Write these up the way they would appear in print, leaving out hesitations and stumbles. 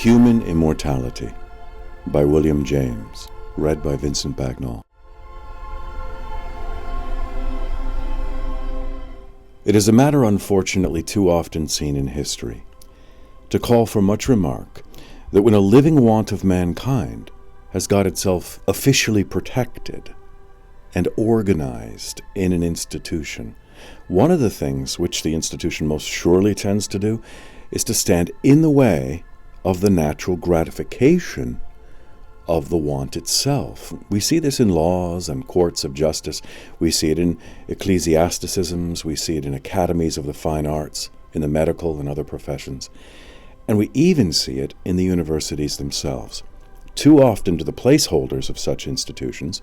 Human Immortality by William James, read by Vincent Bagnall. It is a matter unfortunately too often seen in history to call for much remark that when a living want of mankind has got itself officially protected and organized in an institution, one of the things which the institution most surely tends to do is to stand in the way of the natural gratification of the want itself. We see this in laws and courts of justice. We see it in ecclesiasticisms. We see it in academies of the fine arts, in the medical and other professions. And we even see it in the universities themselves. Too often do the placeholders of such institutions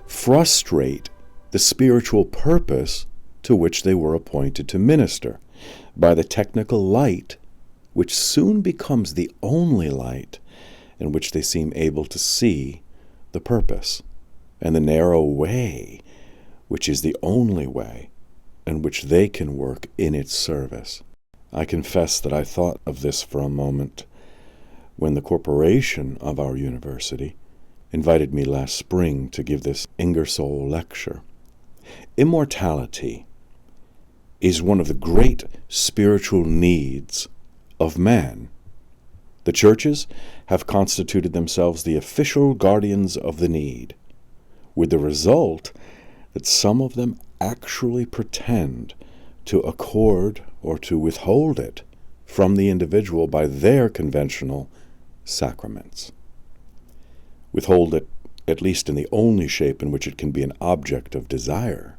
frustrate the spiritual purpose to which they were appointed to minister by the technical light, which soon becomes the only light in which they seem able to see the purpose, and the narrow way, which is the only way in which they can work in its service. I confess that I thought of this for a moment when the corporation of our university invited me last spring to give this Ingersoll lecture. Immortality is one of the great spiritual needs of man. The churches have constituted themselves the official guardians of the need, with the result that some of them actually pretend to accord or to withhold it from the individual by their conventional sacraments. Withhold it at least in the only shape in which it can be an object of desire.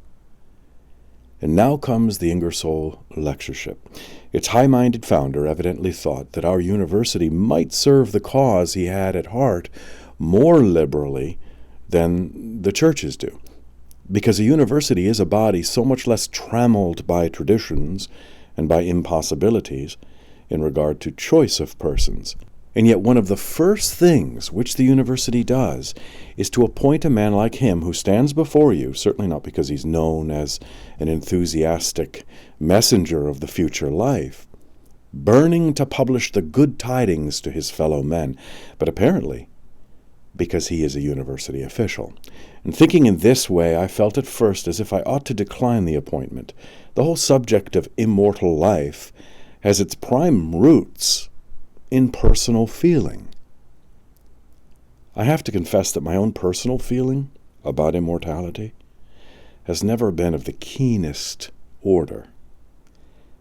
And now comes the Ingersoll lectureship. Its high-minded founder evidently thought that our university might serve the cause he had at heart more liberally than the churches do, because a university is a body so much less trammeled by traditions and by impossibilities in regard to choice of persons. And yet one of the first things which the university does is to appoint a man like him who stands before you, certainly not because he's known as an enthusiastic messenger of the future life, burning to publish the good tidings to his fellow men, but apparently because he is a university official. And thinking in this way, I felt at first as if I ought to decline the appointment. The whole subject of immortal life has its prime roots in personal feeling. I have to confess that my own personal feeling about immortality has never been of the keenest order,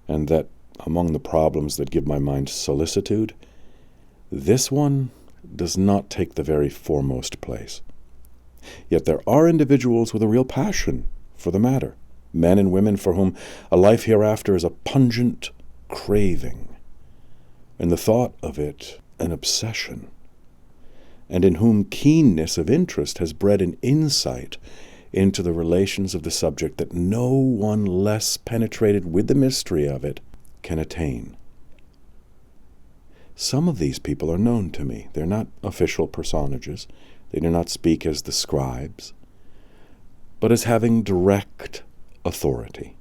and that among the problems that give my mind solicitude, this one does not take the very foremost place. Yet there are individuals with a real passion for the matter, men and women for whom a life hereafter is a pungent craving, and the thought of it an obsession, and in whom keenness of interest has bred an insight into the relations of the subject that no one less penetrated with the mystery of it can attain. Some of these people are known to me. They're not official personages. They do not speak as the scribes, but as having direct authority.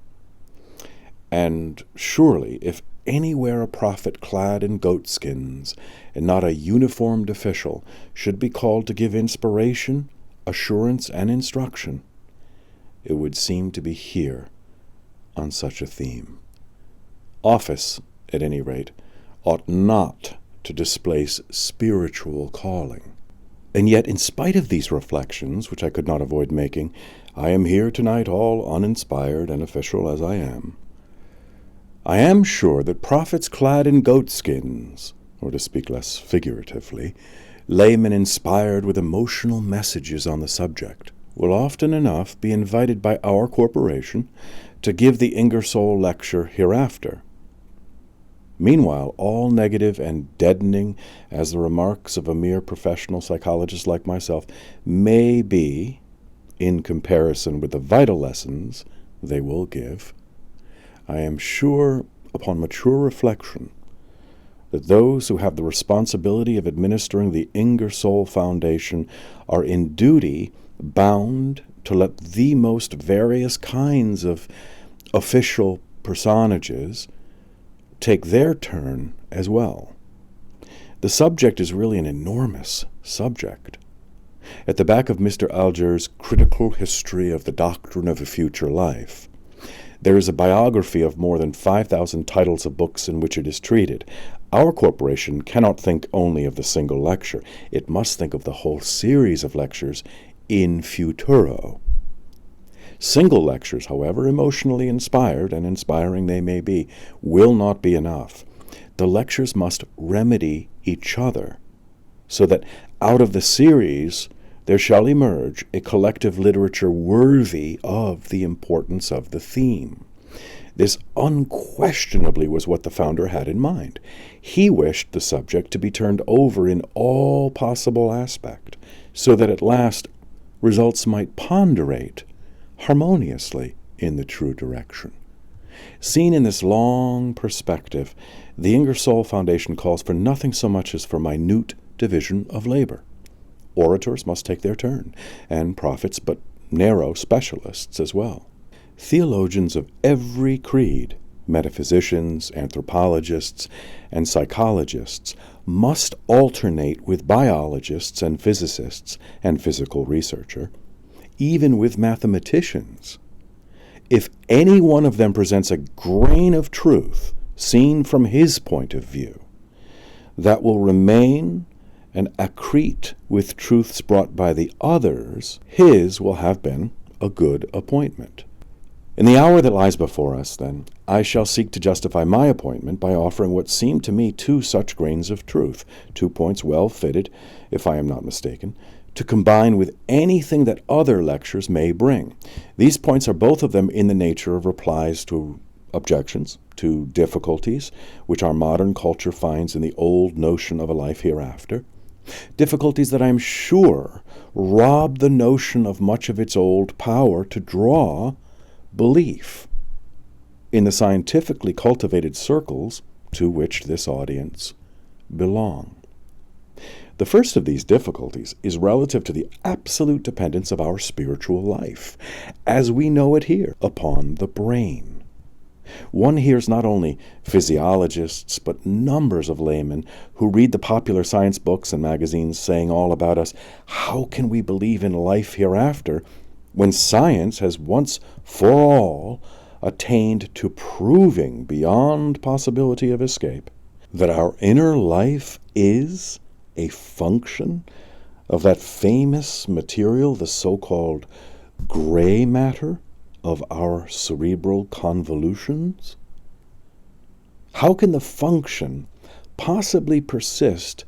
And surely, if anywhere a prophet clad in goatskins and not a uniformed official should be called to give inspiration, assurance, and instruction, it would seem to be here on such a theme. Office, at any rate, ought not to displace spiritual calling. And yet, in spite of these reflections, which I could not avoid making, I am here tonight all uninspired and official as I am. I am sure that prophets clad in goatskins, or to speak less figuratively, laymen inspired with emotional messages on the subject, will often enough be invited by our corporation to give the Ingersoll lecture hereafter. Meanwhile, all negative and deadening as the remarks of a mere professional psychologist like myself may be, in comparison with the vital lessons they will give, I am sure, upon mature reflection, that those who have the responsibility of administering the Ingersoll Foundation are in duty bound to let the most various kinds of official personages take their turn as well. The subject is really an enormous subject. At the back of Mr. Alger's Critical History of the Doctrine of a Future Life, there is a biography of more than 5,000 titles of books in which it is treated. Our corporation cannot think only of the single lecture. It must think of the whole series of lectures in futuro. Single lectures, however emotionally inspired and inspiring they may be, will not be enough. The lectures must remedy each other, so that out of the series there shall emerge a collective literature worthy of the importance of the theme. This unquestionably was what the founder had in mind. He wished the subject to be turned over in all possible aspect, so that at last results might ponderate harmoniously in the true direction. Seen in this long perspective, the Ingersoll Foundation calls for nothing so much as for minute division of labor. Orators must take their turn, and prophets, but narrow specialists as well. Theologians of every creed, metaphysicians, anthropologists, and psychologists, must alternate with biologists and physicists and physical researcher, even with mathematicians. If any one of them presents a grain of truth seen from his point of view, that will remain and accrete with truths brought by the others, his will have been a good appointment. In the hour that lies before us, then, I shall seek to justify my appointment by offering what seem to me two such grains of truth, 2 points well fitted, if I am not mistaken, to combine with anything that other lectures may bring. These points are both of them in the nature of replies to objections, to difficulties, which our modern culture finds in the old notion of a life hereafter. Difficulties that I am sure rob the notion of much of its old power to draw belief in the scientifically cultivated circles to which this audience belong. The first of these difficulties is relative to the absolute dependence of our spiritual life, as we know it here, upon the brain. One hears not only physiologists, but numbers of laymen who read the popular science books and magazines saying all about us, how can we believe in life hereafter when science has once for all attained to proving beyond possibility of escape that our inner life is a function of that famous material, the so-called gray matter of our cerebral convolutions? How can the function possibly persist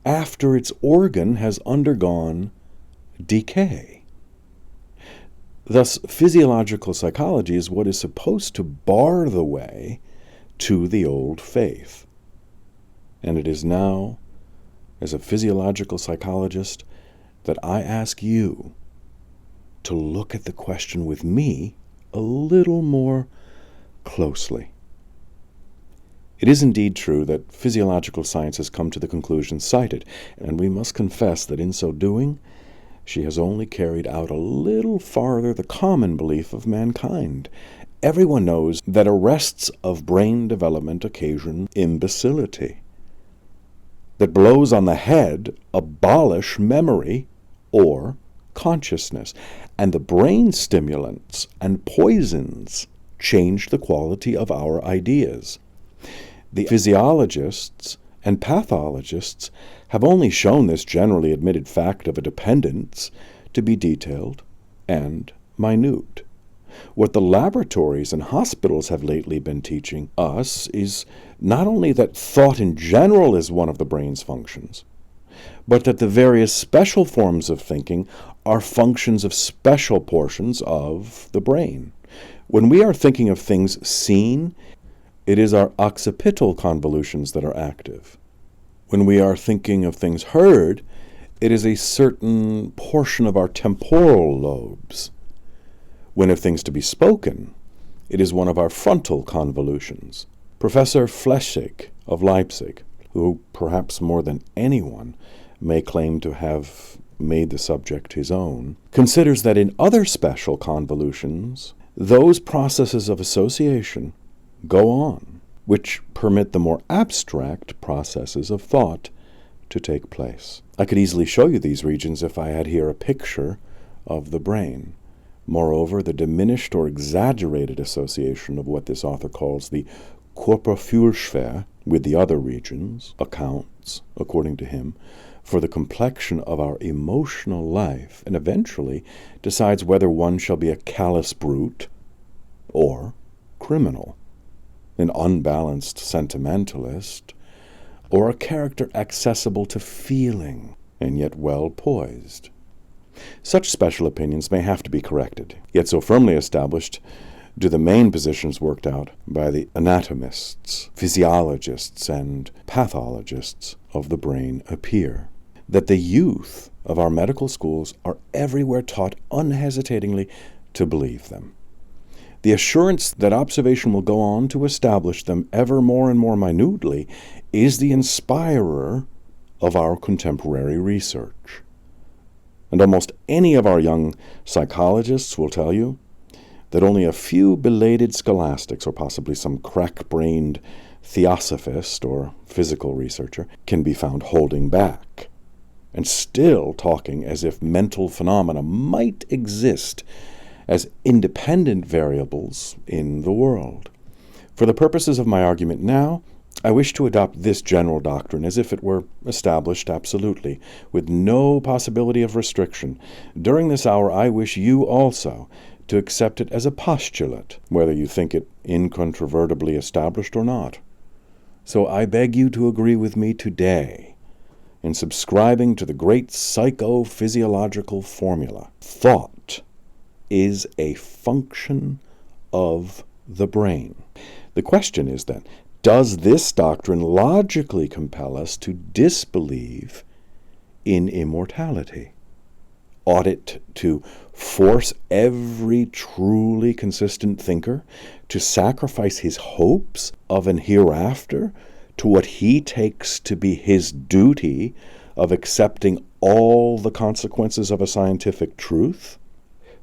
after its organ has undergone decay? Thus, physiological psychology is what is supposed to bar the way to the old faith. And it is now, as a physiological psychologist, that I ask you to look at the question with me a little more closely. It is indeed true that physiological science has come to the conclusions cited, and we must confess that in so doing, she has only carried out a little farther the common belief of mankind. Everyone knows that arrests of brain development occasion imbecility, that blows on the head abolish memory or consciousness, and the brain stimulants and poisons change the quality of our ideas. The physiologists and pathologists have only shown this generally admitted fact of a dependence to be detailed and minute. What the laboratories and hospitals have lately been teaching us is not only that thought in general is one of the brain's functions, but that the various special forms of thinking are functions of special portions of the brain. When we are thinking of things seen, it is our occipital convolutions that are active. When we are thinking of things heard, it is a certain portion of our temporal lobes. When of things to be spoken, it is one of our frontal convolutions. Professor Flechsig of Leipzig, who perhaps more than anyone may claim to have made the subject his own, considers that in other special convolutions, those processes of association go on, which permit the more abstract processes of thought to take place. I could easily show you these regions if I had here a picture of the brain. Moreover, the diminished or exaggerated association of what this author calls the Körperfühlsphäre with the other regions accounts, according to him, for the complexion of our emotional life, and eventually decides whether one shall be a callous brute or criminal, an unbalanced sentimentalist, or a character accessible to feeling and yet well poised. Such special opinions may have to be corrected, yet so firmly established do the main positions worked out by the anatomists, physiologists, and pathologists of the brain appear, that the youth of our medical schools are everywhere taught unhesitatingly to believe them. The assurance that observation will go on to establish them ever more and more minutely is the inspirer of our contemporary research. And almost any of our young psychologists will tell you that only a few belated scholastics, or possibly some crack-brained theosophist or physical researcher, can be found holding back and still talking as if mental phenomena might exist as independent variables in the world. For the purposes of my argument now, I wish to adopt this general doctrine as if it were established absolutely, with no possibility of restriction. During this hour, I wish you also to accept it as a postulate, whether you think it incontrovertibly established or not. So I beg you to agree with me today in subscribing to the great psychophysiological formula. Thought is a function of the brain. The question is then, does this doctrine logically compel us to disbelieve in immortality? Ought it to force every truly consistent thinker to sacrifice his hopes of an hereafter to what he takes to be his duty of accepting all the consequences of a scientific truth?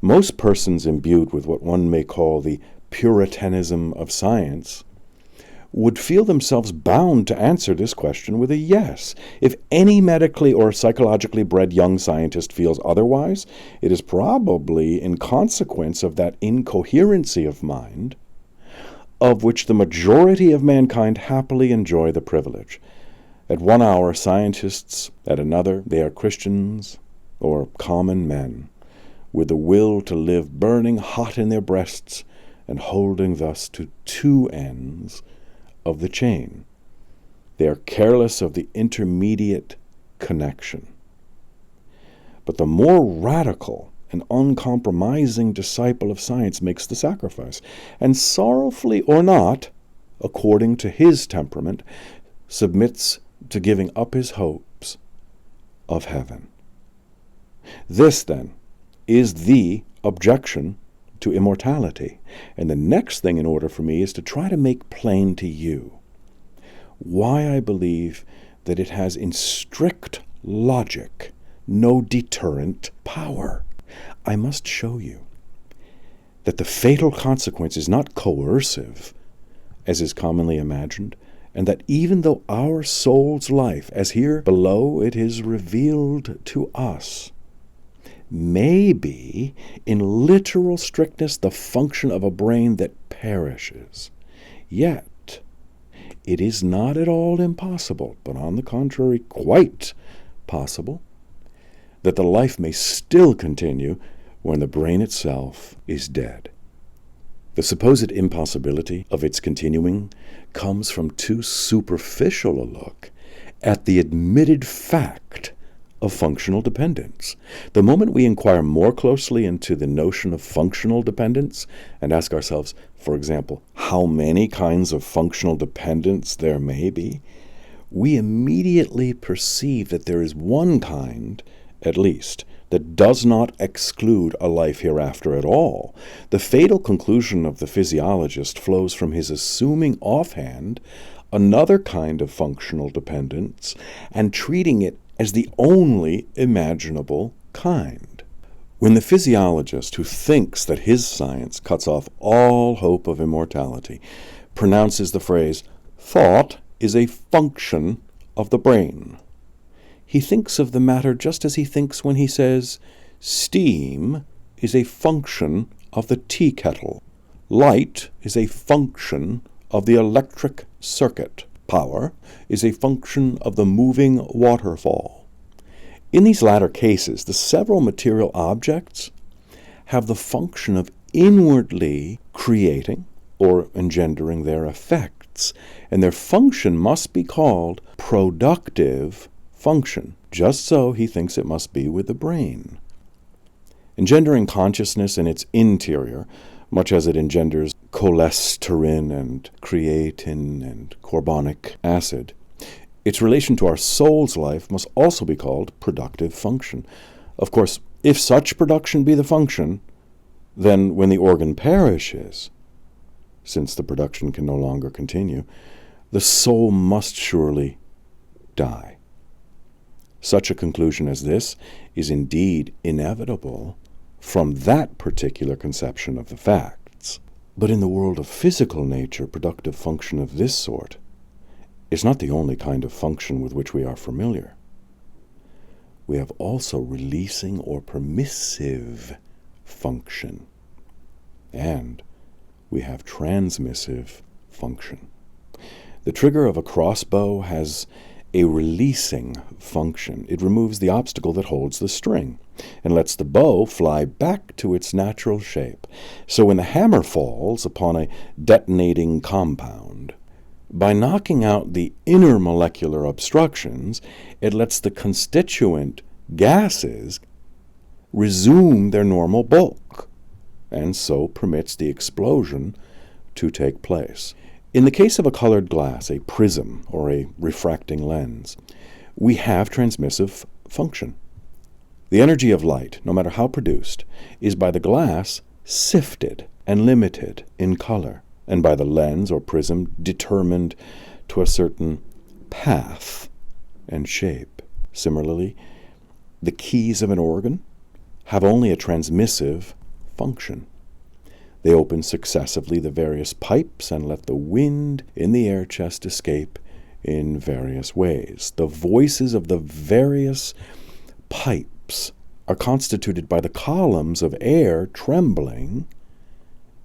Most persons imbued with what one may call the puritanism of science would feel themselves bound to answer this question with a yes. If any medically or psychologically bred young scientist feels otherwise, it is probably in consequence of that incoherency of mind of which the majority of mankind happily enjoy the privilege. At 1 hour, scientists; at another, they are Christians or common men, with the will to live burning hot in their breasts and holding thus to two ends of the chain. They are careless of the intermediate connection. But the more radical and uncompromising disciple of science makes the sacrifice, and sorrowfully or not, according to his temperament, submits to giving up his hopes of heaven. This, then, is the objection to immortality. And the next thing in order for me is to try to make plain to you why I believe that it has in strict logic no deterrent power. I must show you that the fatal consequence is not coercive, as is commonly imagined, and that even though our soul's life, as here below it is revealed to us, may be, in literal strictness, the function of a brain that perishes, yet it is not at all impossible, but on the contrary quite possible, that the life may still continue when the brain itself is dead. The supposed impossibility of its continuing comes from too superficial a look at the admitted fact of functional dependence. The moment we inquire more closely into the notion of functional dependence and ask ourselves, for example, how many kinds of functional dependence there may be, we immediately perceive that there is one kind, at least, that does not exclude a life hereafter at all. The fatal conclusion of the physiologist flows from his assuming offhand another kind of functional dependence and treating it as the only imaginable kind. When the physiologist who thinks that his science cuts off all hope of immortality pronounces the phrase, "thought is a function of the brain," he thinks of the matter just as he thinks when he says, steam is a function of the tea kettle. Light is a function of the electric circuit. Power is a function of the moving waterfall. In these latter cases, the several material objects have the function of inwardly creating or engendering their effects, and their function must be called productive function, just so he thinks it must be with the brain. Engendering consciousness in its interior, much as it engenders cholesterol and creatine and carbonic acid, its relation to our soul's life must also be called productive function. Of course, if such production be the function, then when the organ perishes, since the production can no longer continue, the soul must surely die. Such a conclusion as this is indeed inevitable from that particular conception of the facts. But in the world of physical nature, productive function of this sort is not the only kind of function with which we are familiar. We have also releasing or permissive function, and we have transmissive function. The trigger of a crossbow has a releasing function. It removes the obstacle that holds the string and lets the bow fly back to its natural shape. So when the hammer falls upon a detonating compound, by knocking out the inner molecular obstructions, it lets the constituent gases resume their normal bulk, and so permits the explosion to take place. In the case of a colored glass, a prism, or a refracting lens, we have transmissive function. The energy of light, no matter how produced, is by the glass sifted and limited in color, and by the lens or prism determined to a certain path and shape. Similarly, the keys of an organ have only a transmissive function. They open successively the various pipes and let the wind in the air chest escape in various ways. The voices of the various pipes are constituted by the columns of air trembling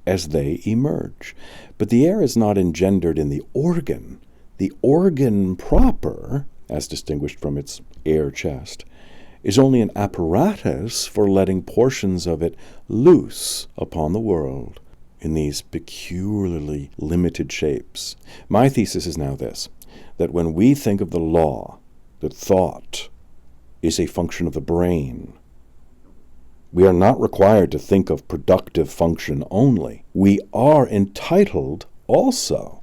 as they emerge. But the air is not engendered in the organ. The organ proper, as distinguished from its air chest, is only an apparatus for letting portions of it loose upon the world in these peculiarly limited shapes. My thesis is now this, that when we think of the law that thought is a function of the brain, we are not required to think of productive function only. We are entitled also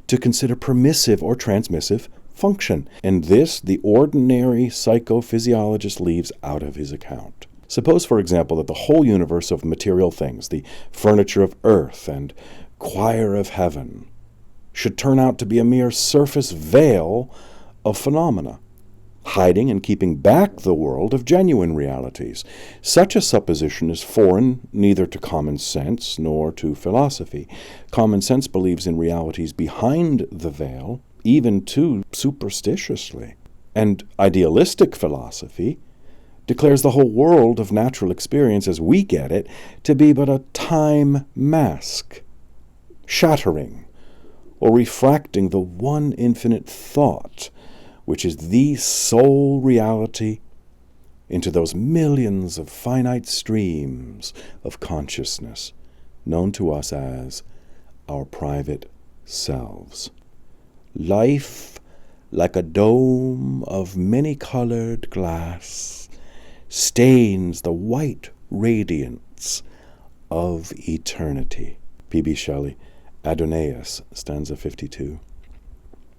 to consider permissive or transmissive function, and this the ordinary psychophysiologist leaves out of his account. Suppose, for example, that the whole universe of material things, the furniture of earth and choir of heaven, should turn out to be a mere surface veil of phenomena, hiding and keeping back the world of genuine realities. Such a supposition is foreign neither to common sense nor to philosophy. Common sense believes in realities behind the veil, even too superstitiously. And idealistic philosophy declares the whole world of natural experience as we get it to be but a time mask, shattering or refracting the one infinite thought, which is the sole reality, into those millions of finite streams of consciousness known to us as our private selves. Life, like a dome of many-colored glass, stains the white radiance of eternity. P.B. Shelley, Adonais, stanza 52.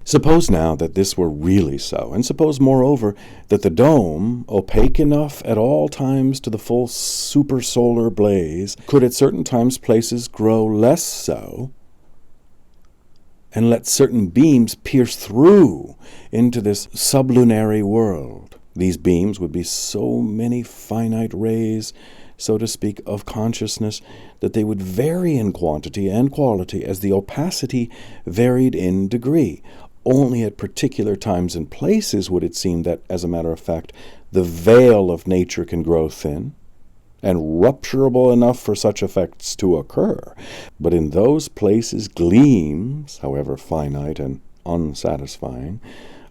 Suppose now that this were really so, and suppose, moreover, that the dome, opaque enough at all times to the full supersolar blaze, could at certain times places grow less so, and let certain beams pierce through into this sublunary world. These beams would be so many finite rays, so to speak, of consciousness, that they would vary in quantity and quality as the opacity varied in degree. only at particular times and places would it seem that, as a matter of fact, the veil of nature can grow thin and rupturable enough for such effects to occur. But in those places, gleams, however finite and unsatisfying,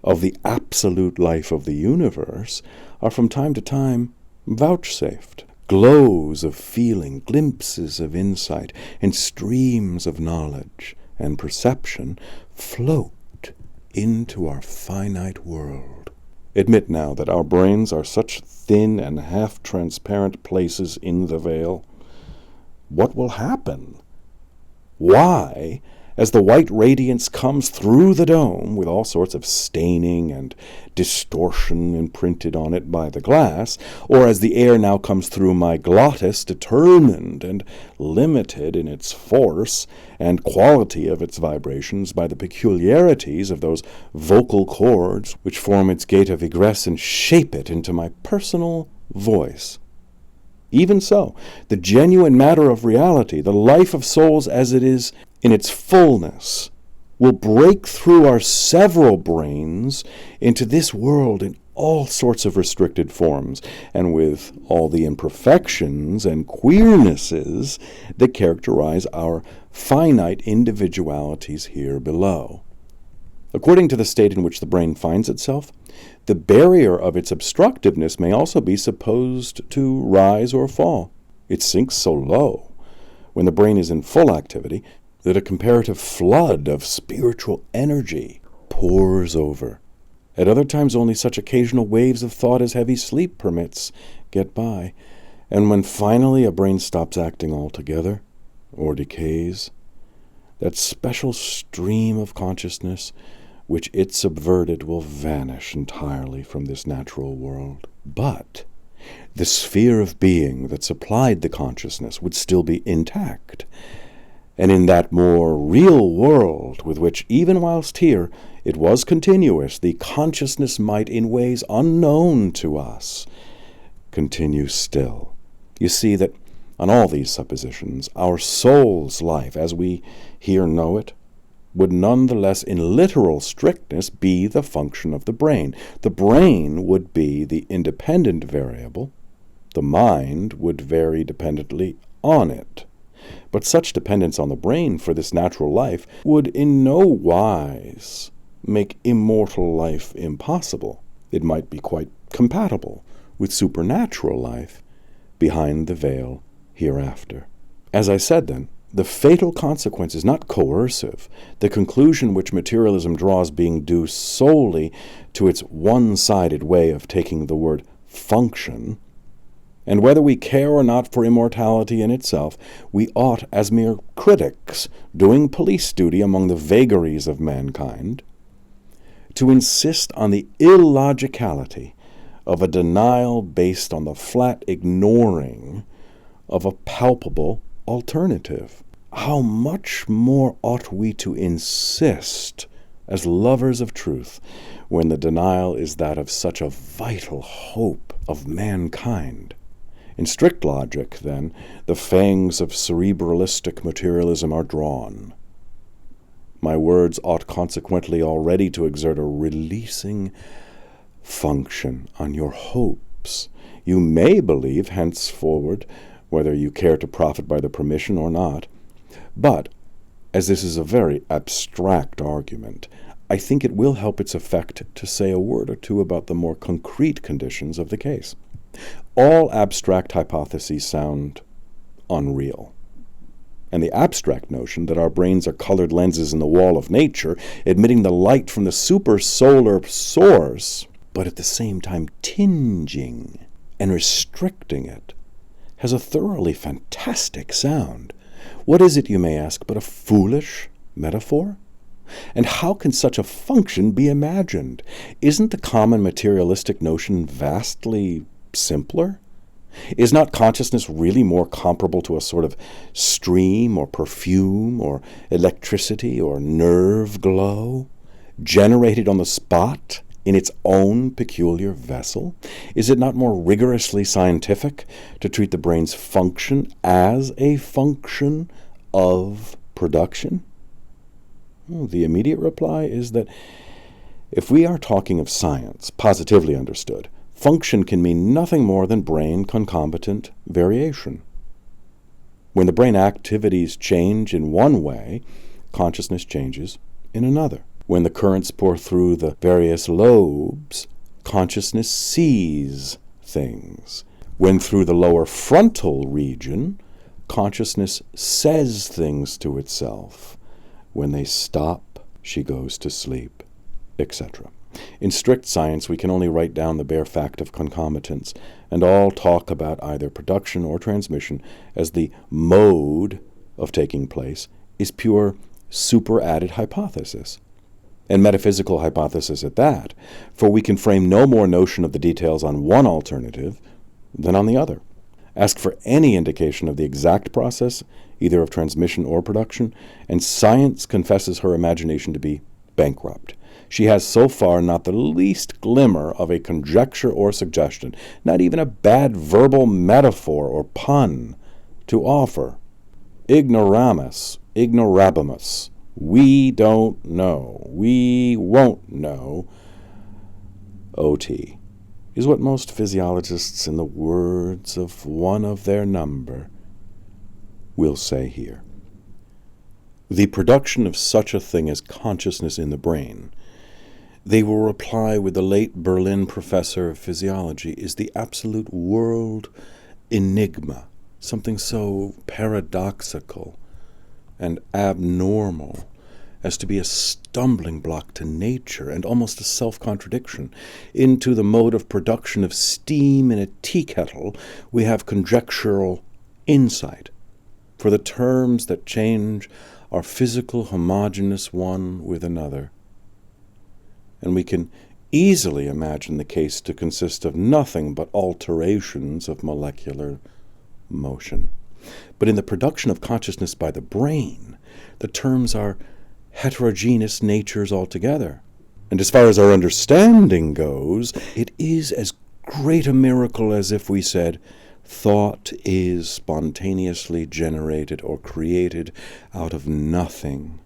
of the absolute life of the universe are from time to time vouchsafed. Glows of feeling, glimpses of insight, and streams of knowledge and perception float into our finite world. Admit now that our brains are such thin and half-transparent places in the veil. What will happen? Why, as the white radiance comes through the dome with all sorts of staining and distortion imprinted on it by the glass, or as the air now comes through my glottis, determined and limited in its force and quality of its vibrations by the peculiarities of those vocal cords which form its gate of egress and shape it into my personal voice. Even so, the genuine matter of reality, the life of souls as it is in its fullness, will break through our several brains into this world in all sorts of restricted forms, and with all the imperfections and queernesses that characterize our finite individualities here below. According to the state in which the brain finds itself, the barrier of its obstructiveness may also be supposed to rise or fall. It sinks so low when the brain is in full activity that a comparative flood of spiritual energy pours over. At other times only such occasional waves of thought as heavy sleep permits get by, and when finally a brain stops acting altogether, or decays, that special stream of consciousness which it subverted will vanish entirely from this natural world. But the sphere of being that supplied the consciousness would still be intact, and in that more real world with which, even whilst here, it was continuous, the consciousness might, in ways unknown to us, continue still. You see that on all these suppositions, our soul's life, as we here know it, would nonetheless, in literal strictness, be the function of the brain. The brain would be the independent variable. The mind would vary dependently on it. But such dependence on the brain for this natural life would in no wise make immortal life impossible. It might be quite compatible with supernatural life behind the veil hereafter. As I said then, the fatal consequence is not coercive, the conclusion which materialism draws being due solely to its one-sided way of taking the word function. And whether we care or not for immortality in itself, we ought, as mere critics doing police duty among the vagaries of mankind, to insist on the illogicality of a denial based on the flat ignoring of a palpable alternative. How much more ought we to insist as lovers of truth when the denial is that of such a vital hope of mankind? In strict logic, then, the fangs of cerebralistic materialism are drawn. My words ought consequently already to exert a releasing function on your hopes. You may believe henceforward, whether you care to profit by the permission or not. But, as this is a very abstract argument, I think it will help its effect to say a word or two about the more concrete conditions of the case. All abstract hypotheses sound unreal. And the abstract notion that our brains are colored lenses in the wall of nature, admitting the light from the supersolar source, but at the same time tinging and restricting it, has a thoroughly fantastic sound. What is it, you may ask, but a foolish metaphor? And how can such a function be imagined? Isn't the common materialistic notion vastly simpler? Is not consciousness really more comparable to a sort of stream or perfume or electricity or nerve glow, generated on the spot in its own peculiar vessel? Is it not more rigorously scientific to treat the brain's function as a function of production? The immediate reply is that if we are talking of science, positively understood, function can mean nothing more than brain concomitant variation. When the brain activities change in one way, consciousness changes in another. When the currents pour through the various lobes, consciousness sees things. When through the lower frontal region, consciousness says things to itself. When they stop, she goes to sleep, etc. In strict science, we can only write down the bare fact of concomitance, and all talk about either production or transmission as the mode of taking place is pure superadded hypothesis, and metaphysical hypothesis at that, for we can frame no more notion of the details on one alternative than on the other. Ask for any indication of the exact process, either of transmission or production, and science confesses her imagination to be bankrupt. She has so far not the least glimmer of a conjecture or suggestion, not even a bad verbal metaphor or pun to offer. Ignoramus, ignorabimus. We don't know. We won't know. OT is what most physiologists, in the words of one of their number, will say here. The production of such a thing as consciousness in the brain, they will reply with the late Berlin professor of physiology, is the absolute world enigma, something so paradoxical and abnormal as to be a stumbling block to nature and almost a self-contradiction. Into the mode of production of steam in a tea kettle, we have conjectural insight, for the terms that change are physical homogeneous one with another. And we can easily imagine the case to consist of nothing but alterations of molecular motion. But in the production of consciousness by the brain, the terms are heterogeneous natures altogether. And as far as our understanding goes, it is as great a miracle as if we said, thought is spontaneously generated or created out of nothing.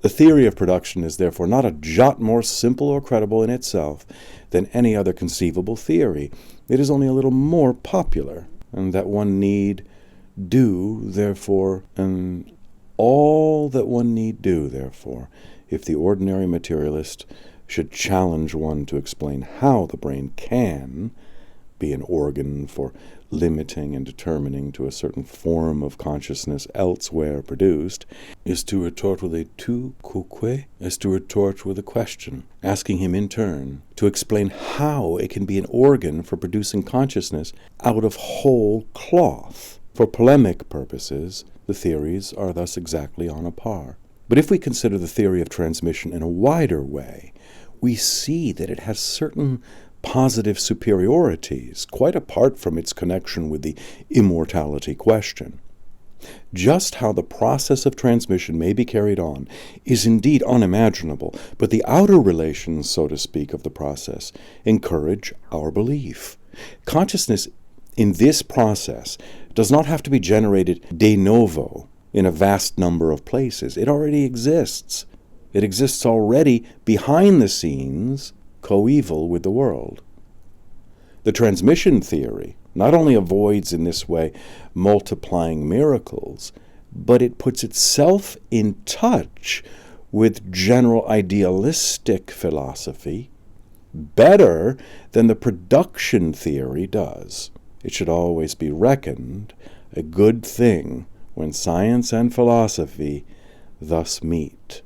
The theory of production is therefore not a jot more simple or credible in itself than any other conceivable theory. It is only a little more popular, and that one need do, therefore, and all that one need do, therefore, if the ordinary materialist should challenge one to explain how the brain can be an organ for limiting and determining to a certain form of consciousness elsewhere produced, is to retort with a tu quoque, is to retort with a question, asking him in turn to explain how it can be an organ for producing consciousness out of whole cloth. For polemic purposes, the theories are thus exactly on a par. But if we consider the theory of transmission in a wider way, we see that it has certain positive superiorities, quite apart from its connection with the immortality question. Just how the process of transmission may be carried on is indeed unimaginable, but the outer relations, so to speak, of the process encourage our belief. Consciousness in this process does not have to be generated de novo in a vast number of places. It already exists. It exists already behind the scenes, coeval with the world. The transmission theory not only avoids in this way multiplying miracles, but it puts itself in touch with general idealistic philosophy better than the production theory does. It should always be reckoned a good thing when science and philosophy thus meet.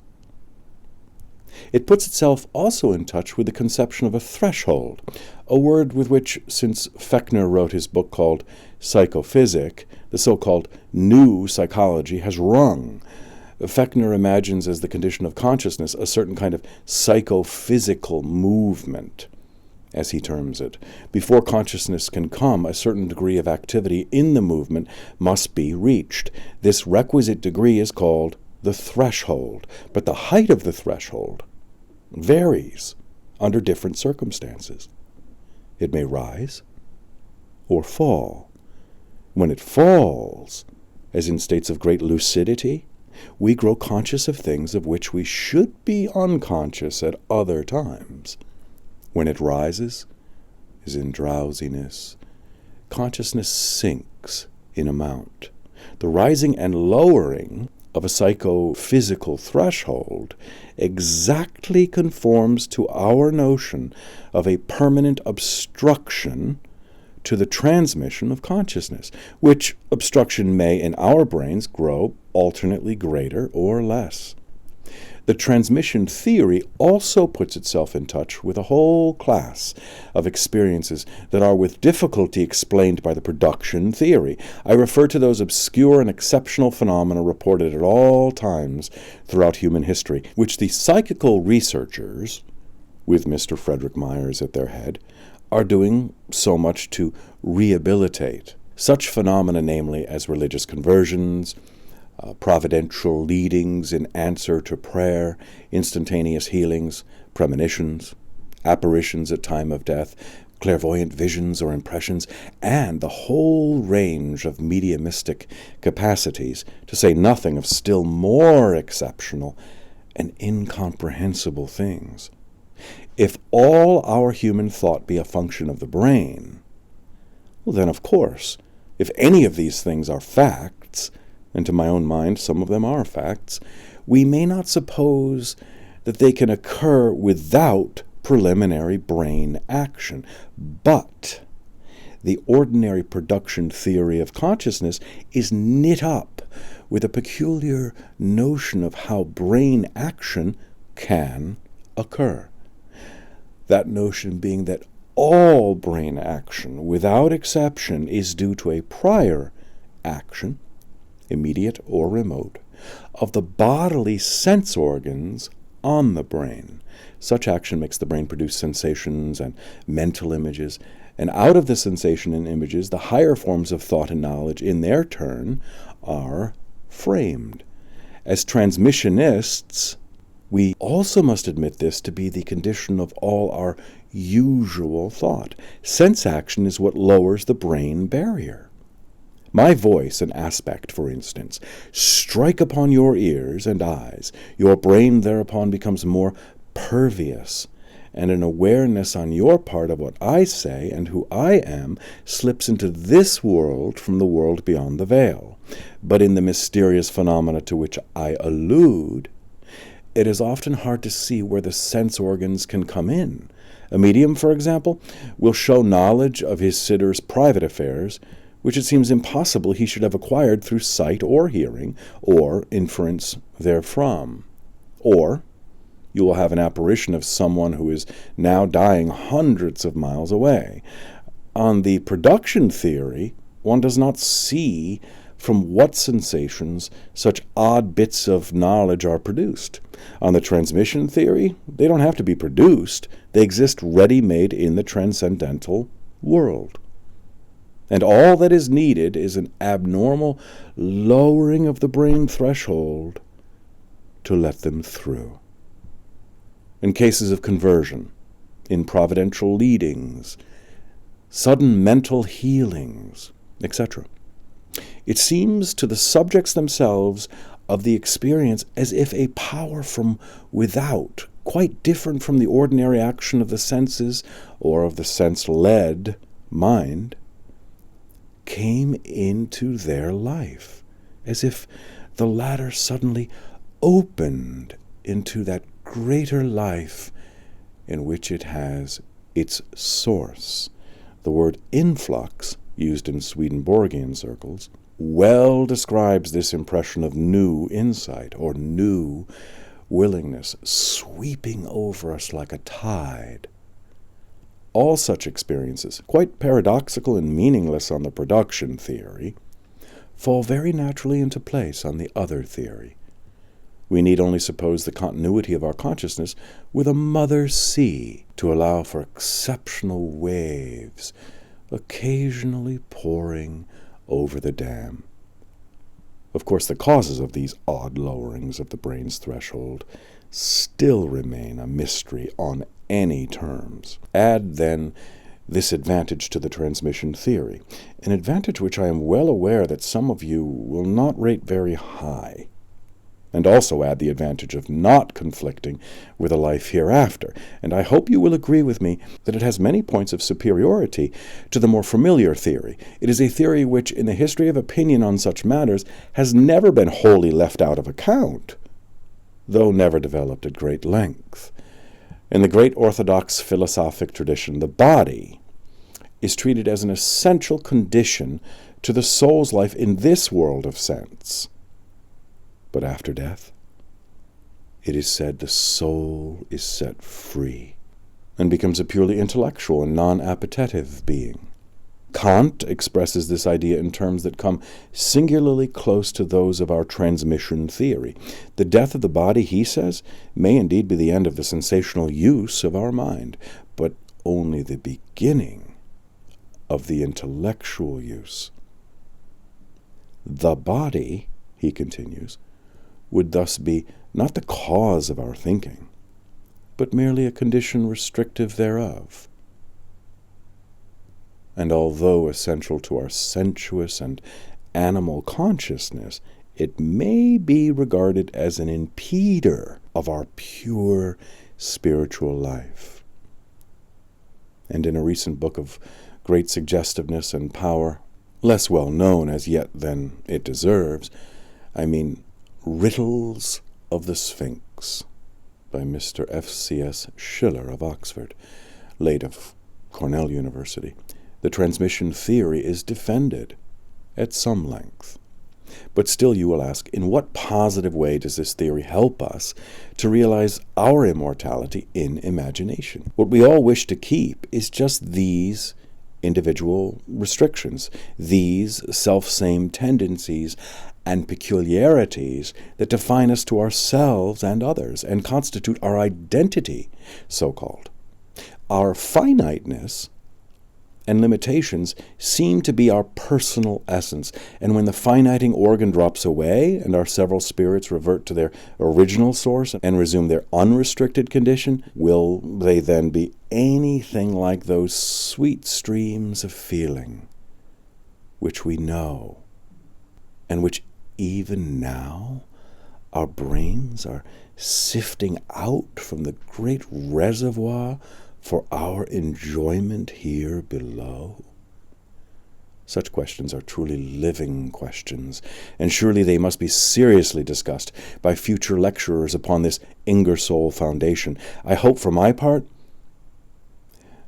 It puts itself also in touch with the conception of a threshold, a word with which, since Fechner wrote his book called Psychophysic, the so-called new psychology has rung. Fechner imagines as the condition of consciousness a certain kind of psychophysical movement, as he terms it. Before consciousness can come, a certain degree of activity in the movement must be reached. This requisite degree is called the threshold, but the height of the threshold varies under different circumstances. It may rise or fall. When it falls, as in states of great lucidity, We grow conscious of things of which we should be unconscious at other times. When it rises, is in drowsiness, consciousness sinks in amount. The rising and lowering of a psychophysical threshold exactly conforms to our notion of a permanent obstruction to the transmission of consciousness, which obstruction may in our brains grow alternately greater or less. The transmission theory also puts itself in touch with a whole class of experiences that are with difficulty explained by the production theory. I refer to those obscure and exceptional phenomena reported at all times throughout human history, which the psychical researchers, with Mr. Frederick Myers at their head, are doing so much to rehabilitate. Such phenomena, namely, as religious conversions, providential leadings in answer to prayer, instantaneous healings, premonitions, apparitions at time of death, clairvoyant visions or impressions, and the whole range of mediumistic capacities, to say nothing of still more exceptional and incomprehensible things. If all our human thought be a function of the brain, well then, of course, if any of these things are facts, and to my own mind some of them are facts, we may not suppose that they can occur without preliminary brain action. But the ordinary production theory of consciousness is knit up with a peculiar notion of how brain action can occur. That notion being that all brain action, without exception, is due to a prior action, immediate or remote, of the bodily sense organs on the brain. Such action makes the brain produce sensations and mental images, and out of the sensation and images, the higher forms of thought and knowledge, in their turn, are framed. As transmissionists, we also must admit this to be the condition of all our usual thought. Sense action is what lowers the brain barrier. My voice and aspect, for instance, strike upon your ears and eyes. Your brain thereupon becomes more pervious, and an awareness on your part of what I say and who I am slips into this world from the world beyond the veil. But in the mysterious phenomena to which I allude, it is often hard to see where the sense organs can come in. A medium, for example, will show knowledge of his sitter's private affairs, which it seems impossible he should have acquired through sight or hearing, or inference therefrom. Or you will have an apparition of someone who is now dying hundreds of miles away. On the production theory, one does not see from what sensations such odd bits of knowledge are produced. On the transmission theory, they don't have to be produced. They exist ready-made in the transcendental world. And all that is needed is an abnormal lowering of the brain threshold to let them through. In cases of conversion, in providential leadings, sudden mental healings, etc., it seems to the subjects themselves of the experience as if a power from without, quite different from the ordinary action of the senses or of the sense-led mind, came into their life, as if the latter suddenly opened into that greater life in which it has its source. The word influx, used in Swedenborgian circles, well describes this impression of new insight or new willingness sweeping over us like a tide. All such experiences, quite paradoxical and meaningless on the production theory, fall very naturally into place on the other theory. We need only suppose the continuity of our consciousness with a mother sea to allow for exceptional waves occasionally pouring over the dam. Of course, the causes of these odd lowerings of the brain's threshold still remain a mystery on any terms. Add, then, this advantage to the transmission theory, an advantage which I am well aware that some of you will not rate very high. and also add the advantage of not conflicting with a life hereafter. And I hope you will agree with me that it has many points of superiority to the more familiar theory. It is a theory which, in the history of opinion on such matters, has never been wholly left out of account, though never developed at great length. In the great orthodox philosophic tradition, the body is treated as an essential condition to the soul's life in this world of sense. But after death, it is said the soul is set free and becomes a purely intellectual and non-appetitive being. Kant expresses this idea in terms that come singularly close to those of our transmission theory. The death of the body, he says, may indeed be the end of the sensational use of our mind, but only the beginning of the intellectual use. The body, he continues, would thus be not the cause of our thinking, but merely a condition restrictive thereof. And although essential to our sensuous and animal consciousness, it may be regarded as an impeder of our pure spiritual life. And in a recent book of great suggestiveness and power, less well known as yet than it deserves, I mean Riddles of the Sphinx, by Mr. F.C.S. Schiller of Oxford, late of Cornell University, the transmission theory is defended at some length. But still you will ask, in what positive way does this theory help us to realize our immortality in imagination? What we all wish to keep is just these individual restrictions, these self-same tendencies and peculiarities that define us to ourselves and others and constitute our identity, so-called. Our finiteness and limitations seem to be our personal essence, and when the finiting organ drops away and our several spirits revert to their original source and resume their unrestricted condition, will they then be anything like those sweet streams of feeling which we know, and which even now our brains are sifting out from the great reservoir for our enjoyment here below? Such questions are truly living questions, and surely they must be seriously discussed by future lecturers upon this Ingersoll Foundation. I hope, for my part,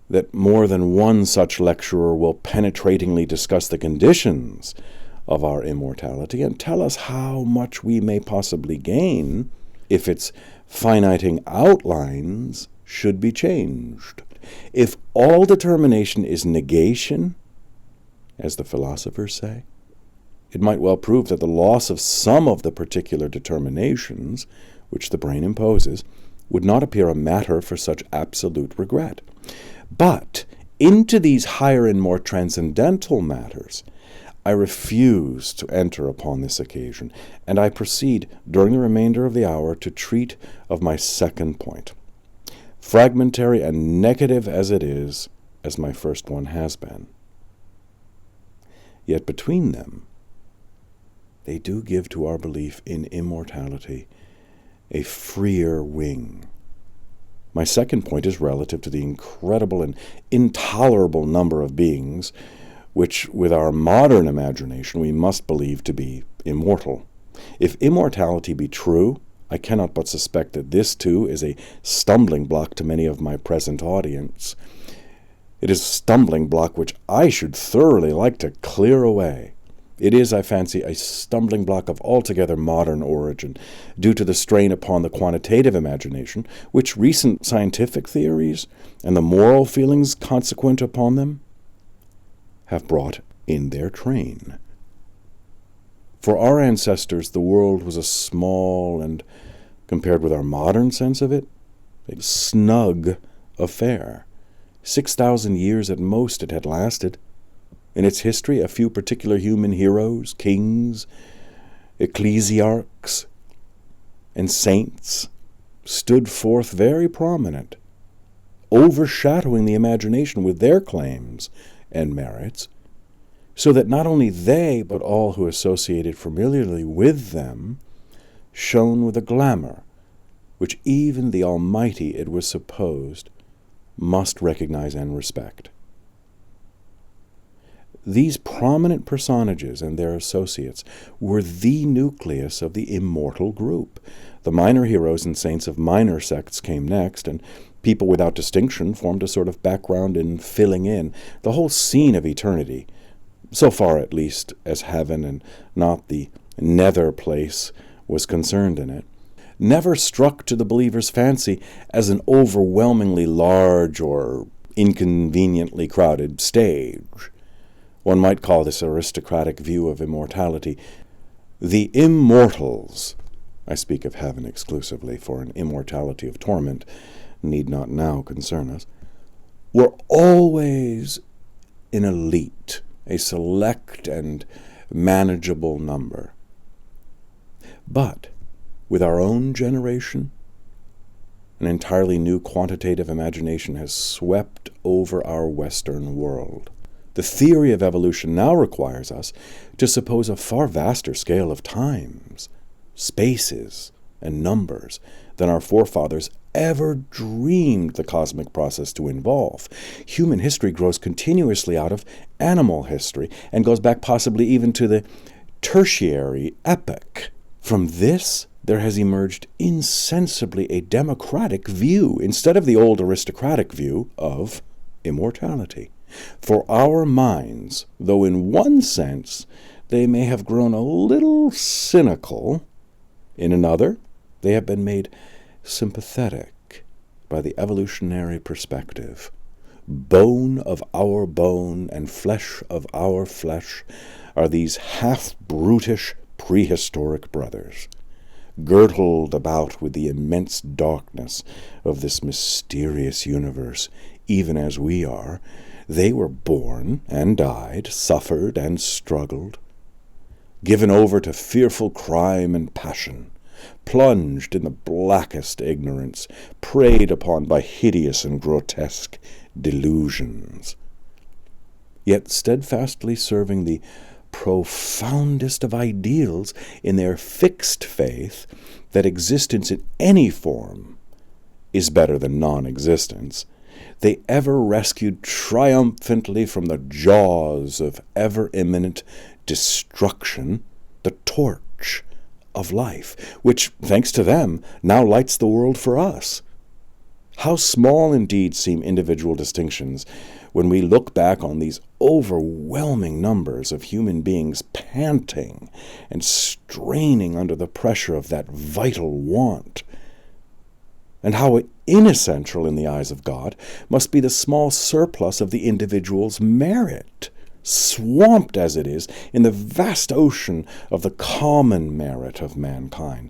that more than one such lecturer will penetratingly discuss the conditions of our immortality and tell us how much we may possibly gain if its finiting outlines should be changed. If all determination is negation, as the philosophers say, it might well prove that the loss of some of the particular determinations which the brain imposes would not appear a matter for such absolute regret. But into these higher and more transcendental matters I refuse to enter upon this occasion, and I proceed during the remainder of the hour to treat of my second point, fragmentary and negative as it is, as my first one has been. Yet between them, they do give to our belief in immortality a freer wing. My second point is relative to the incredible and intolerable number of beings which, with our modern imagination, we must believe to be immortal. If immortality be true, I cannot but suspect that this, too, is a stumbling block to many of my present audience. It is a stumbling block which I should thoroughly like to clear away. It is, I fancy, a stumbling block of altogether modern origin, due to the strain upon the quantitative imagination, which recent scientific theories and the moral feelings consequent upon them have brought in their train. For our ancestors, the world was a small and, compared with our modern sense of it, a snug affair. 6,000 years at most it had lasted. In its history, a few particular human heroes, kings, ecclesiarchs, and saints stood forth very prominent, overshadowing the imagination with their claims and merits, so that not only they, but all who associated familiarly with them, shone with a glamour which even the Almighty, it was supposed, must recognize and respect. These prominent personages and their associates were the nucleus of the immortal group. The minor heroes and saints of minor sects came next, and people without distinction formed a sort of background in filling in the whole scene of eternity, so far at least as heaven and not the nether place was concerned in it, never struck to the believer's fancy as an overwhelmingly large or inconveniently crowded stage. One might call this aristocratic view of immortality the immortals. I speak of heaven exclusively, for an immortality of torment need not now concern us, were always an elite, a select and manageable number. But with our own generation, an entirely new quantitative imagination has swept over our Western world. The theory of evolution now requires us to suppose a far vaster scale of times, spaces, and numbers than our forefathers ever dreamed the cosmic process to involve. Human history grows continuously out of animal history and goes back possibly even to the tertiary epoch. From this, there has emerged insensibly a democratic view instead of the old aristocratic view of immortality. For our minds, though in one sense they may have grown a little cynical, in another they have been made sympathetic by the evolutionary perspective. Bone of our bone and flesh of our flesh are these half-brutish prehistoric brothers, girdled about with the immense darkness of this mysterious universe, even as we are. They were born and died, suffered and struggled, given over to fearful crime and passion, plunged in the blackest ignorance, preyed upon by hideous and grotesque delusions, yet steadfastly serving the profoundest of ideals in their fixed faith that existence in any form is better than non-existence. They ever rescued triumphantly from the jaws of ever-imminent destruction the torch of life, which, thanks to them, now lights the world for us. How small indeed seem individual distinctions when we look back on these overwhelming numbers of human beings panting and straining under the pressure of that vital want. And how inessential in the eyes of God must be the small surplus of the individual's merit, swamped as it is in the vast ocean of the common merit of mankind,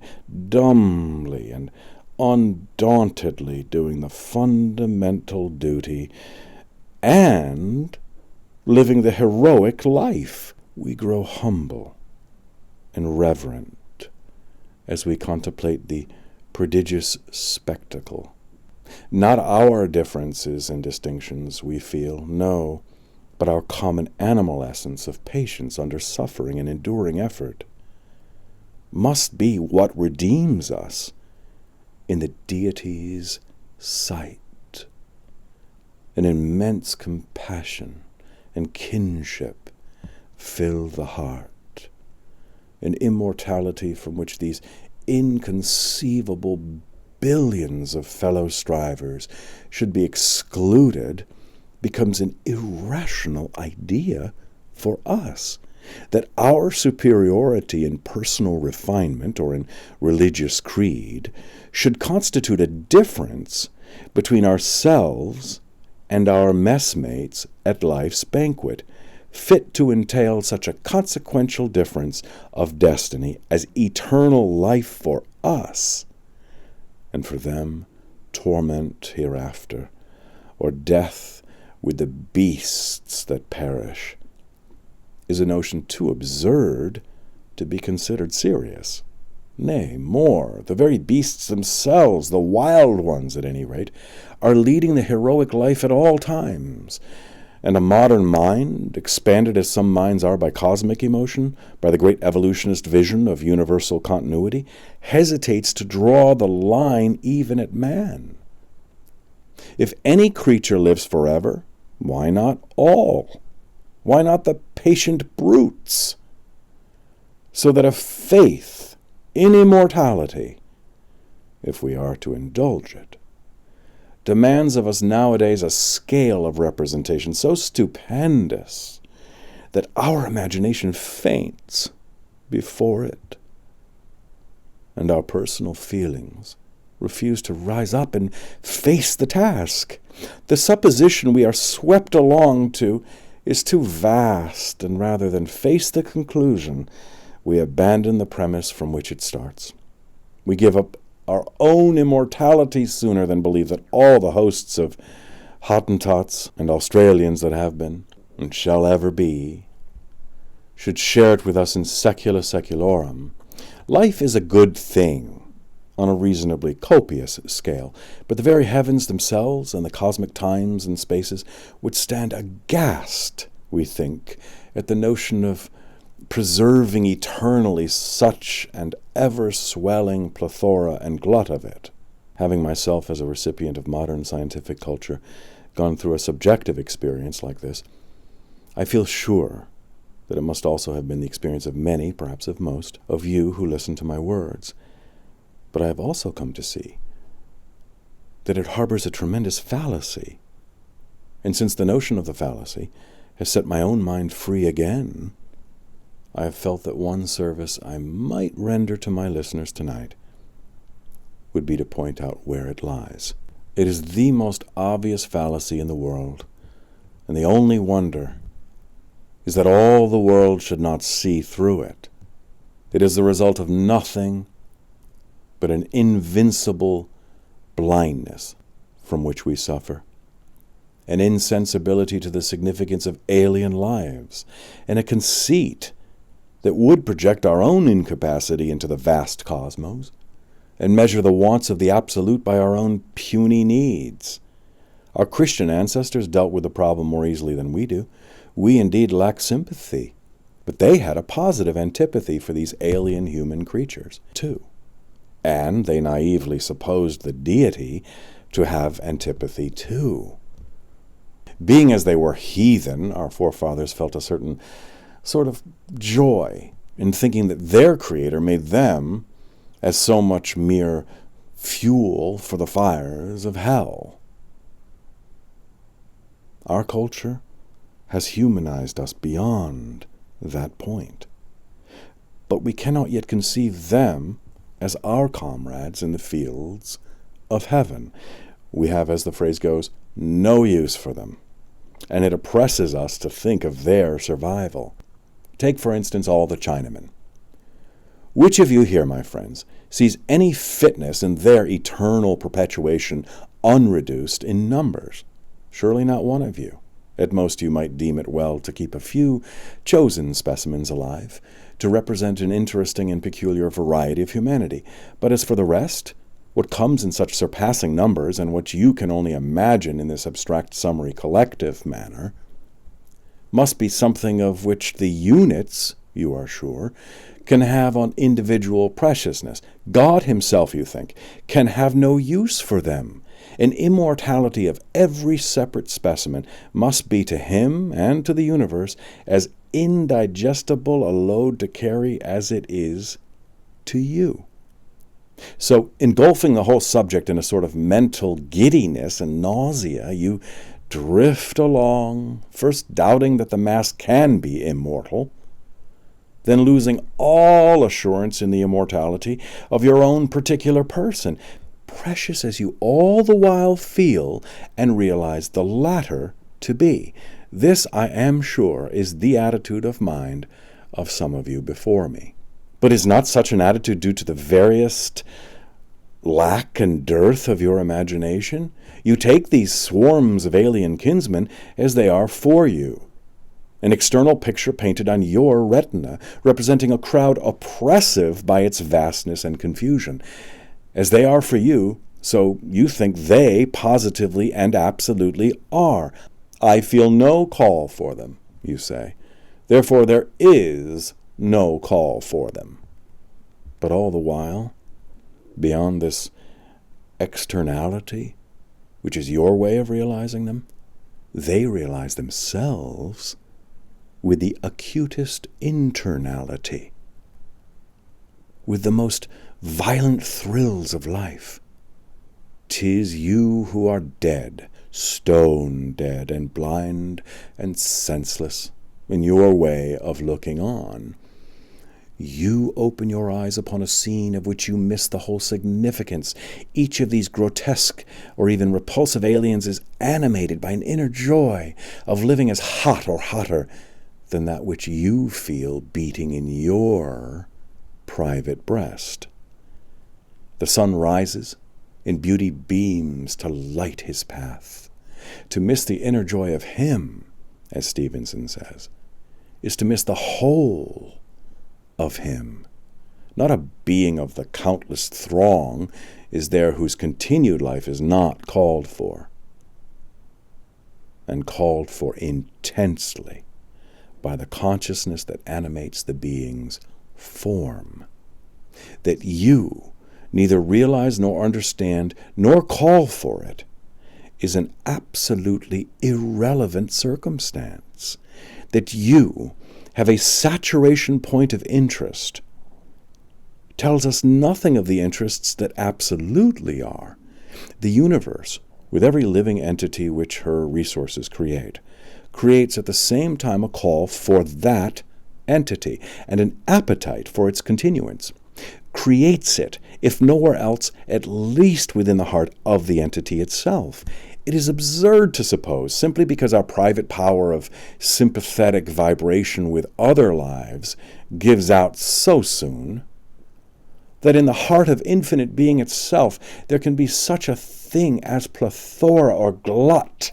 dumbly and undauntedly doing the fundamental duty and living the heroic life. We grow humble and reverent as we contemplate the prodigious spectacle. Not our differences and distinctions we feel, no, but our common animal essence of patience under suffering and enduring effort must be what redeems us in the deity's sight. An immense compassion and kinship fill the heart, an immortality from which these inconceivable billions of fellow strivers should be excluded becomes an irrational idea for us. That our superiority in personal refinement or in religious creed should constitute a difference between ourselves and our messmates at life's banquet, fit to entail such a consequential difference of destiny as eternal life for us, and for them torment hereafter, or death with the beasts that perish, is a notion too absurd to be considered serious. Nay, more, the very beasts themselves, the wild ones at any rate, are leading the heroic life at all times, And a modern mind, expanded as some minds are by cosmic emotion, by the great evolutionist vision of universal continuity, hesitates to draw the line even at man. If any creature lives forever, why not all? Why not the patient brutes? So that a faith in immortality, if we are to indulge it, demands of us nowadays a scale of representation so stupendous that our imagination faints before it, and our personal feelings refuse to rise up and face the task. The supposition we are swept along to is too vast, and rather than face the conclusion, we abandon the premise from which it starts. We give up our own immortality sooner than believe that all the hosts of Hottentots and Australians that have been and shall ever be should share it with us in secula seculorum. Life is a good thing on a reasonably copious scale, but the very heavens themselves and the cosmic times and spaces would stand aghast, we think, at the notion of preserving eternally such and ever-swelling plethora and glut of it. Having myself, as a recipient of modern scientific culture, gone through a subjective experience like this, I feel sure that it must also have been the experience of many, perhaps of most, of you who listen to my words. But I have also come to see that it harbors a tremendous fallacy. And since the notion of the fallacy has set my own mind free again, I have felt that one service I might render to my listeners tonight would be to point out where it lies. It is the most obvious fallacy in the world, and the only wonder is that all the world should not see through it. It is the result of nothing but an invincible blindness from which we suffer, an insensibility to the significance of alien lives, and a conceit that would project our own incapacity into the vast cosmos and measure the wants of the absolute by our own puny needs. Our Christian ancestors dealt with the problem more easily than we do. We indeed lack sympathy, but they had a positive antipathy for these alien human creatures, too. And they naively supposed the deity to have antipathy, too. Being as they were heathen, our forefathers felt a certain sort of joy in thinking that their Creator made them as so much mere fuel for the fires of hell. Our culture has humanized us beyond that point, but we cannot yet conceive them as our comrades in the fields of heaven. We have, as the phrase goes, no use for them, and it oppresses us to think of their survival. Take, for instance, all the Chinamen. Which of you here, my friends, sees any fitness in their eternal perpetuation unreduced in numbers? Surely not one of you. At most you might deem it well to keep a few chosen specimens alive, to represent an interesting and peculiar variety of humanity. But as for the rest, what comes in such surpassing numbers, and what you can only imagine in this abstract summary collective manner, must be something of which the units, you are sure, can have on individual preciousness. God himself, you think, can have no use for them. An immortality of every separate specimen must be to him and to the universe as indigestible a load to carry as it is to you. So, engulfing the whole subject in a sort of mental giddiness and nausea, you drift along, first doubting that the mass can be immortal, then losing all assurance in the immortality of your own particular person, precious as you all the while feel and realize the latter to be. This, I am sure, is the attitude of mind of some of you before me. But is not such an attitude due to the veriest lack and dearth of your imagination? You take these swarms of alien kinsmen as they are for you, an external picture painted on your retina, representing a crowd oppressive by its vastness and confusion. As they are for you, so you think they positively and absolutely are. I feel no call for them, you say. Therefore there is no call for them. But all the while, beyond this externality, which is your way of realizing them, they realize themselves with the acutest internality, with the most violent thrills of life. 'Tis you who are dead, stone dead, and blind and senseless in your way of looking on. You open your eyes upon a scene of which you miss the whole significance. Each of these grotesque or even repulsive aliens is animated by an inner joy of living as hot or hotter than that which you feel beating in your private breast. The sun rises, and beauty beams to light his path. To miss the inner joy of him, as Stevenson says, is to miss the whole of him. Not a being of the countless throng is there whose continued life is not called for, and called for intensely by the consciousness that animates the being's form, that you neither realize nor understand nor call for it, is an absolutely irrelevant circumstance. That you have a saturation point of interest tells us nothing of the interests that absolutely are. The universe, with every living entity which her resources create, creates at the same time a call for that entity and an appetite for its continuance. Creates it, if nowhere else, at least within the heart of the entity itself. It is absurd to suppose, simply because our private power of sympathetic vibration with other lives gives out so soon, that in the heart of infinite being itself there can be such a thing as plethora or glut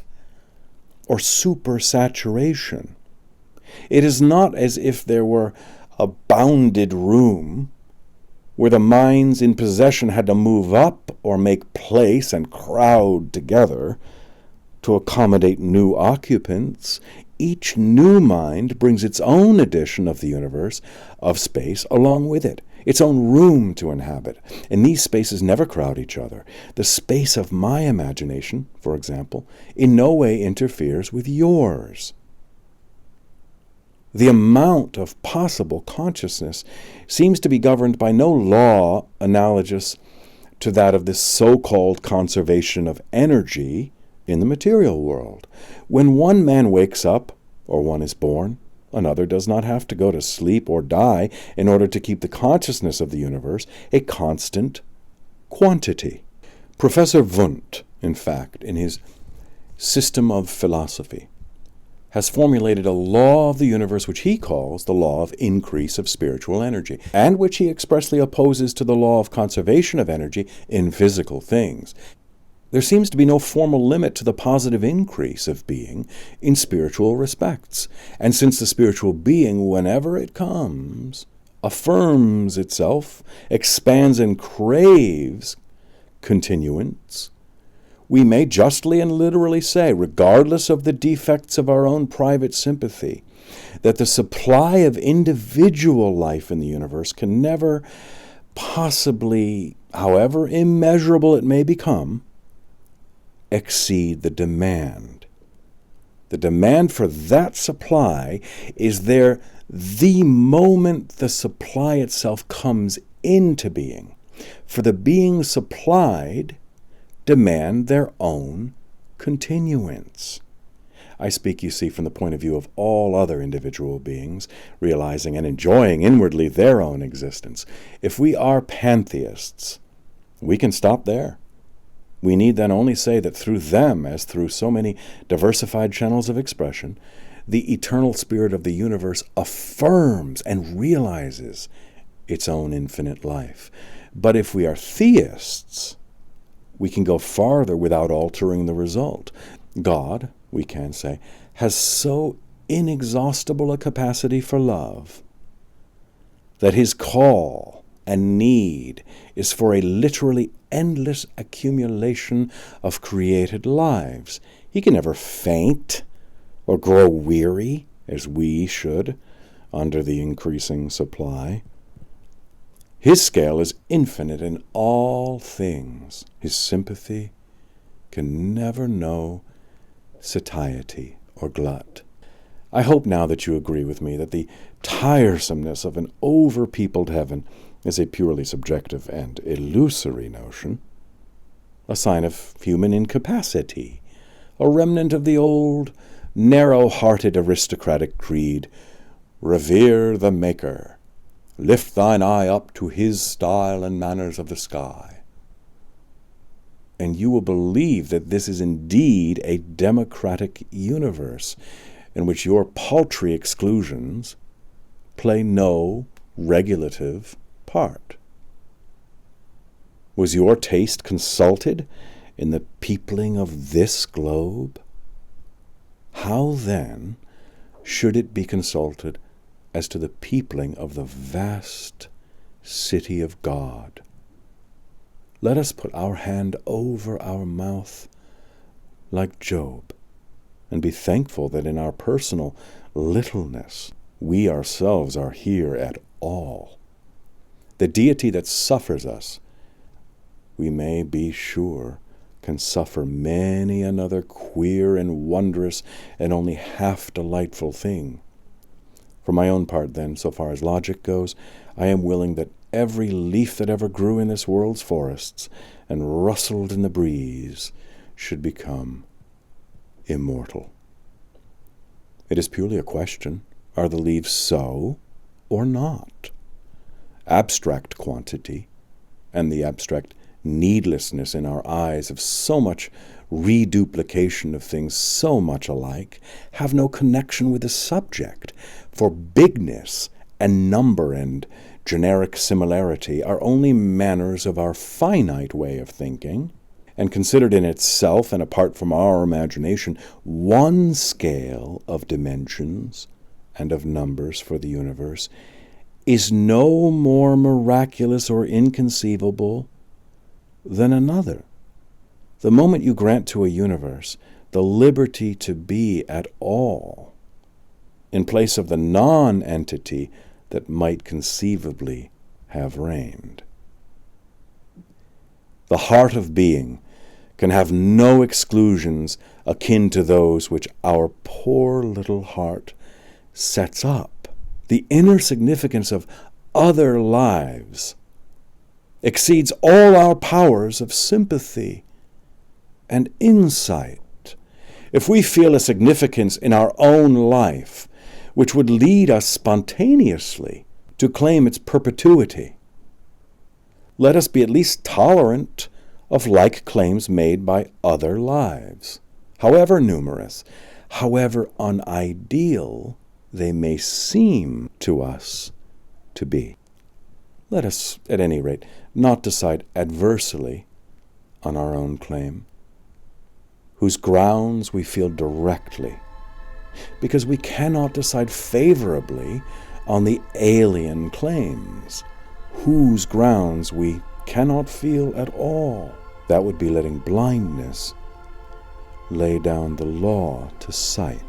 or supersaturation. It is not as if there were a bounded room where the minds in possession had to move up or make place and crowd together to accommodate new occupants. Each new mind brings its own edition of the universe, of space, along with it, its own room to inhabit, and these spaces never crowd each other. The space of my imagination, for example, in no way interferes with yours. The amount of possible consciousness seems to be governed by no law analogous to that of this so-called conservation of energy in the material world. When one man wakes up, or one is born, another does not have to go to sleep or die in order to keep the consciousness of the universe a constant quantity. Professor Wundt, in fact, in his System of Philosophy, has formulated a law of the universe which he calls the law of increase of spiritual energy, and which he expressly opposes to the law of conservation of energy in physical things. There seems to be no formal limit to the positive increase of being in spiritual respects, and since the spiritual being, whenever it comes, affirms itself, expands and craves continuance, we may justly and literally say, regardless of the defects of our own private sympathy, that the supply of individual life in the universe can never possibly, however immeasurable it may become, exceed the demand. The demand for that supply is there the moment the supply itself comes into being. For the being supplied demand their own continuance. I speak, you see, from the point of view of all other individual beings, realizing and enjoying inwardly their own existence. If we are pantheists, we can stop there. We need then only say that through them, as through so many diversified channels of expression, the eternal spirit of the universe affirms and realizes its own infinite life. But if we are theists, we can go farther without altering the result. God, we can say, has so inexhaustible a capacity for love that his call and need is for a literally endless accumulation of created lives. He can never faint or grow weary, as we should, under the increasing supply. His scale is infinite in all things. His sympathy can never know satiety or glut. I hope now that you agree with me that the tiresomeness of an overpeopled heaven is a purely subjective and illusory notion, a sign of human incapacity, a remnant of the old, narrow-hearted aristocratic creed, "Revere the Maker, lift thine eye up to his style and manners of the sky." And you will believe that this is indeed a democratic universe in which your paltry exclusions play no regulative part. Was your taste consulted in the peopling of this globe? How then should it be consulted as to the peopling of the vast city of God? Let us put our hand over our mouth like Job, and be thankful that in our personal littleness we ourselves are here at all. The deity that suffers us, we may be sure, can suffer many another queer and wondrous and only half delightful thing. For my own part, then, so far as logic goes, I am willing that every leaf that ever grew in this world's forests and rustled in the breeze should become immortal. It is purely a question, are the leaves so or not? Abstract quantity and the abstract needlessness in our eyes of so much reduplication of things so much alike have no connection with the subject, for bigness and number and generic similarity are only manners of our finite way of thinking, and considered in itself and apart from our imagination, one scale of dimensions and of numbers for the universe is no more miraculous or inconceivable than another. The moment you grant to a universe the liberty to be at all, in place of the non-entity that might conceivably have reigned. The heart of being can have no exclusions akin to those which our poor little heart sets up. The inner significance of other lives exceeds all our powers of sympathy and insight. If we feel a significance in our own life which would lead us spontaneously to claim its perpetuity, let us be at least tolerant of like claims made by other lives, however numerous, however unideal they may seem to us to be. Let us, at any rate, not decide adversely on our own claim, whose grounds we feel directly, because we cannot decide favorably on the alien claims, whose grounds we cannot feel at all. That would be letting blindness lay down the law to sight.